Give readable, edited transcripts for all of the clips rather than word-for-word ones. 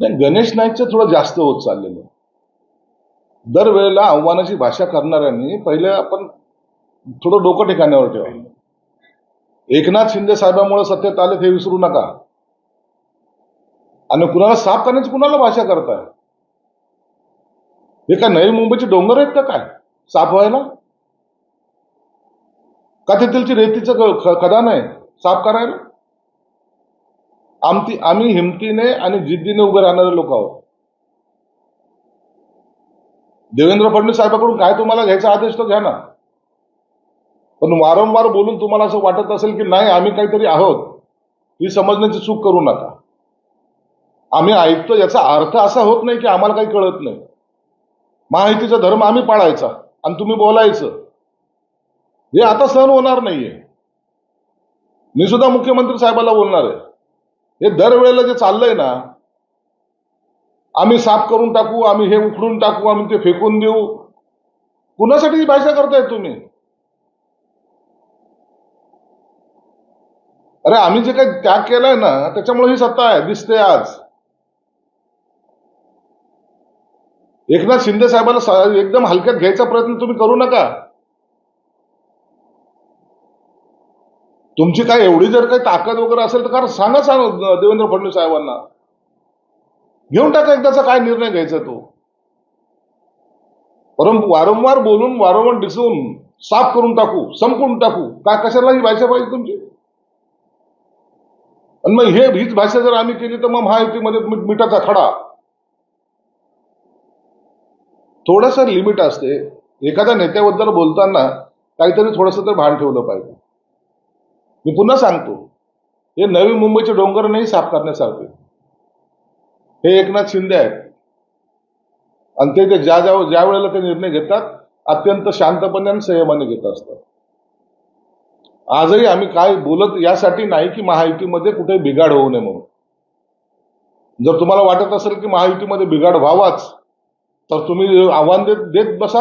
नाही, गणेश नाईकचं थोडं जास्त होत चाललेलं आहे. दरवेळेला आव्हानाची भाषा करणाऱ्यांनी पहिले आपण थोडं डोकं ठिकाण्यावर ठेवा. एकनाथ शिंदे साहेबांमुळे सत्तेत आले हे विसरू नका. आणि कुणाला साफ करण्याची कुणाला भाषा करताय? हे काय नवी मुंबईचे डोंगर आहेत का काय साफ व्हायला? का तेथीलची रेतीचं खदान आहे साफ करायला? आम्ही हिमतीने आणि जिद्दीने उभे राहणारे लोक आहोत. देवेंद्र फडणवीस साहेबांकडून काय तुम्हाला घ्यायचा आदेश तो घ्या ना, पण वारंवार बोलून तुम्हाला असं वाटत असेल की नाही आम्ही काहीतरी आहोत ही समजण्याची चूक करू नका. आम्ही ऐकतो याचा अर्थ असा होत नाही की आम्हाला काही कळत नाही. महायुतीचा धर्म आम्ही पाळायचा आणि तुम्ही बोलायचं हे आता सहन होणार नाहीये. मी सुद्धा मुख्यमंत्री साहेबांना बोलणार आहे. हे दरवेळेला जे चाललंय ना, आम्ही साफ करून टाकू, आम्ही हे उखडून टाकू, आम्ही ते फेकून देऊ, कुणासाठी ही भाषा करताय तुम्ही? अरे आम्ही जे काही त्याग केलाय ना त्याच्यामुळे ही सत्ता आहे दिसते आज. एकनाथ शिंदे साहेबांना एकदम हलक्यात घ्यायचा प्रयत्न तुम्ही करू नका. तुमची काय एवढी जर काही ताकद वगैरे असेल तर कारण सांगा देवेंद्र फडणवीस साहेबांना घेऊन टाका एकदाचा काय निर्णय घ्यायचा तो. परंतु वारंवार बोलून वारंवार दिसून साफ करून टाकू, संपवून टाकू, काय कशाला ही भाषा पाहिजे तुमची? आणि मग हीच भाषा जर आम्ही केली तर मग महायुतीमध्ये मिठाचा खडा. थोडस लिमिट असते. एखाद्या नेत्याबद्दल बोलताना काहीतरी थोडस तर भान ठेवलं पाहिजे. मी पुन्हा सांगतो, हे नवी मुंबईचे डोंगर नाही साफ करण्यासारखे. हे एकनाथ शिंदे आहेत आणि ते ज्या वेळेला ते निर्णय घेतात अत्यंत शांतपणे आणि संयमाने घेत असतात. आजही आम्ही काय बोलत यासाठी नाही की महायुतीमध्ये कुठे बिघाड होऊ नये म्हणून. जर तुम्हाला वाटत असेल की महायुतीमध्ये बिघाड व्हावाच तर तुम्ही आव्हान देत बसा,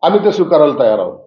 आम्ही ते स्वीकारायला तयार आहोत.